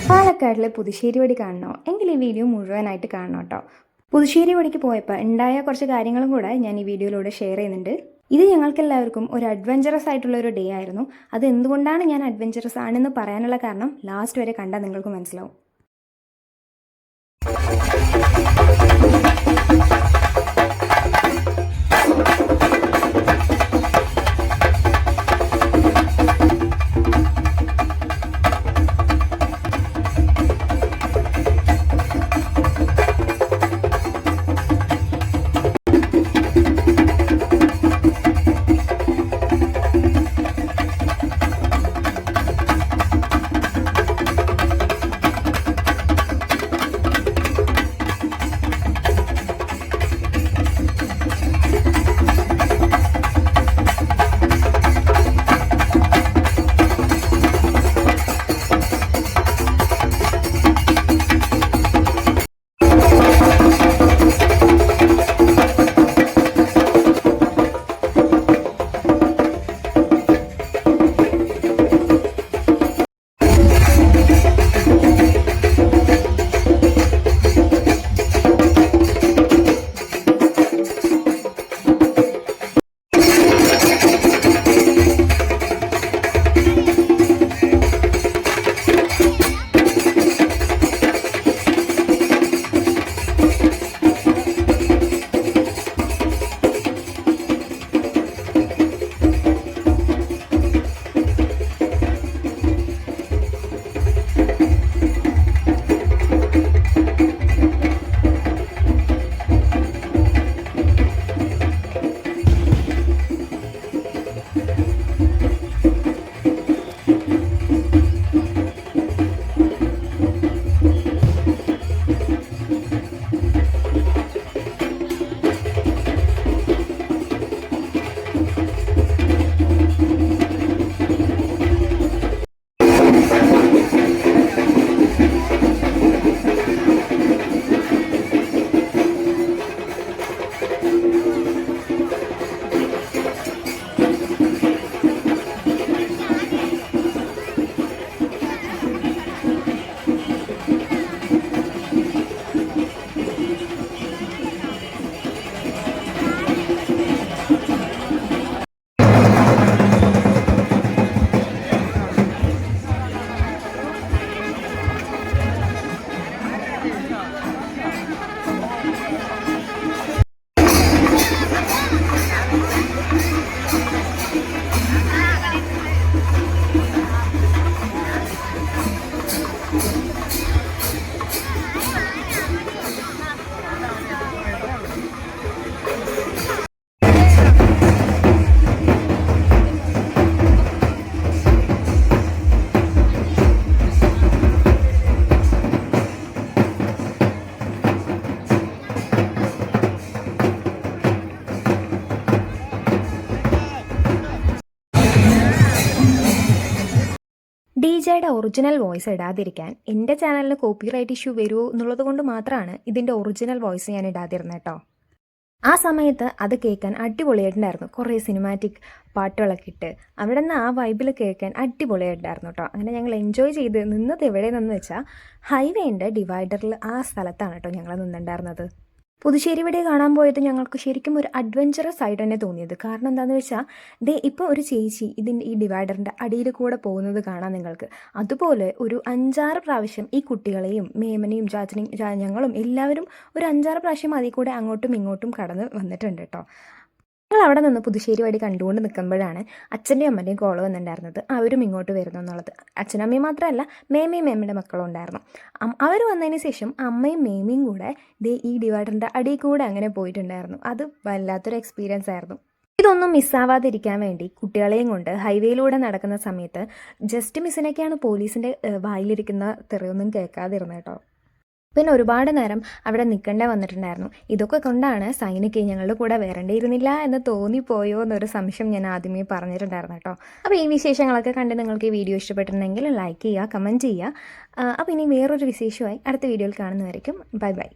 പാലക്കാടിലെ പുതുശ്ശേരി വടി കാണണോ എങ്കിൽ ഈ വീഡിയോ മുഴുവനായിട്ട് കാണണം കേട്ടോ. പുതുശ്ശേരി വടിക്ക് പോയപ്പോൾ ഉണ്ടായ കുറച്ച് കാര്യങ്ങളും കൂടെ ഞാൻ ഈ വീഡിയോയിലൂടെ ഷെയർ ചെയ്യുന്നുണ്ട്. ഇത് ഞങ്ങൾക്കെല്ലാവർക്കും ഒരു അഡ്വഞ്ചറസ് ആയിട്ടുള്ള ഒരു ഡേ ആയിരുന്നു. അത് എന്തുകൊണ്ടാണ് ഞാൻ അഡ്വഞ്ചറസ് ആണെന്ന് പറയാനുള്ള കാരണം ലാസ്റ്റ് വരെ കണ്ടാൽ നിങ്ങൾക്ക് മനസ്സിലാവും. ഡിജെയുടെ ഒറിജിനൽ വോയിസ് ഇടാതിരിക്കാൻ എൻ്റെ ചാനലിന് കോപ്പിറൈറ്റ് ഇഷ്യൂ വരുമോ എന്നുള്ളത് കൊണ്ട് മാത്രമാണ് ഇതിൻ്റെ ഒറിജിനൽ വോയിസ് ഞാൻ ഇടാതിരുന്നത് കേട്ടോ. ആ സമയത്ത് അത് കേൾക്കാൻ അടിപൊളിയായിട്ടുണ്ടായിരുന്നു. കുറേ സിനിമാറ്റിക് പാട്ടുകളൊക്കെ ഇട്ട് അവിടെ നിന്ന് ആ വൈബിൽ കേൾക്കാൻ അടിപൊളിയായിട്ടുണ്ടായിരുന്നു കേട്ടോ. അങ്ങനെ ഞങ്ങൾ എൻജോയ് ചെയ്ത് നിന്നത് എവിടെയെന്ന് വെച്ചാൽ ഹൈവേൻ്റെ ഡിവൈഡറിൽ ആ സ്ഥലത്താണ് കേട്ടോ ഞങ്ങൾ നിന്നുണ്ടായിരുന്നത്. പുതുശ്ശേരി വടി കാണാൻ പോയത് ഞങ്ങൾക്ക് ശരിക്കും ഒരു അഡ്വഞ്ചറസ് ആയിട്ട് തന്നെ തോന്നിയത്. കാരണം എന്താണെന്ന് വെച്ചാൽ ഇപ്പോൾ ഒരു ചേച്ചി ഈ ഡിവൈഡറിൻ്റെ അടിയിൽ കൂടെ പോകുന്നത് കാണാം നിങ്ങൾക്ക്. അതുപോലെ ഒരു 5-6 പ്രാവശ്യം ഈ കുട്ടികളെയും മേമനെയും ചാച്ചനെയും ഞങ്ങളും എല്ലാവരും ഒരു 5-6 പ്രാവശ്യം അതിൽ കൂടെ അങ്ങോട്ടും ഇങ്ങോട്ടും കടന്ന് വന്നിട്ടുണ്ട് കേട്ടോ. ഞങ്ങൾ അവിടെ നിന്ന് പുതുശ്ശേരി വടി കണ്ടുകൊണ്ട് നിൽക്കുമ്പോഴാണ് അച്ഛൻ്റെയും അമ്മൻ്റെയും കോൾ വന്നിട്ടുണ്ടായിരുന്നത്. അവരും ഇങ്ങോട്ട് വരുന്നു എന്നുള്ളത്. അച്ഛനമ്മയും മാത്രമല്ല മേമയും മേമ്മയുടെ മക്കളും ഉണ്ടായിരുന്നു. അവർ വന്നതിന് ശേഷം അമ്മയും മേമയും കൂടെ ഈ ഡിവൈഡറിൻ്റെ അടിയിൽ കൂടെ അങ്ങനെ പോയിട്ടുണ്ടായിരുന്നു. അത് വല്ലാത്തൊരു എക്സ്പീരിയൻസ് ആയിരുന്നു. ഇതൊന്നും മിസ്സാവാതിരിക്കാൻ വേണ്ടി കുട്ടികളെയും കൊണ്ട് ഹൈവേയിലൂടെ നടക്കുന്ന സമയത്ത് ജസ്റ്റ് മിസ്സിനൊക്കെയാണ് പോലീസിൻ്റെ വായിലിരിക്കുന്ന തെറിയൊന്നും കേൾക്കാതിരുന്നത് കേട്ടോ. പിന്നെ ഒരുപാട് നേരം അവിടെ നിൽക്കേണ്ടി വന്നിട്ടുണ്ടായിരുന്നു. ഇതൊക്കെ കൊണ്ടാണ് സൈനിക്ക് ഞങ്ങളുടെ കൂടെ വരേണ്ടിയിരുന്നില്ല എന്ന് തോന്നിപ്പോയോ എന്നൊരു സംശയം ഞാൻ ആദ്യമേ പറഞ്ഞിട്ടുണ്ടായിരുന്നു കേട്ടോ. അപ്പോൾ ഈ വിശേഷങ്ങളൊക്കെ കണ്ട് നിങ്ങൾക്ക് ഈ വീഡിയോ ഇഷ്ടപ്പെട്ടിട്ടുണ്ടെങ്കിൽ ലൈക്ക് ചെയ്യുക, കമൻറ്റ് ചെയ്യുക. അപ്പോൾ ഇനി വേറൊരു വിശേഷമായി അടുത്ത വീഡിയോയിൽ കാണുന്നതായിരിക്കും. Bye bye.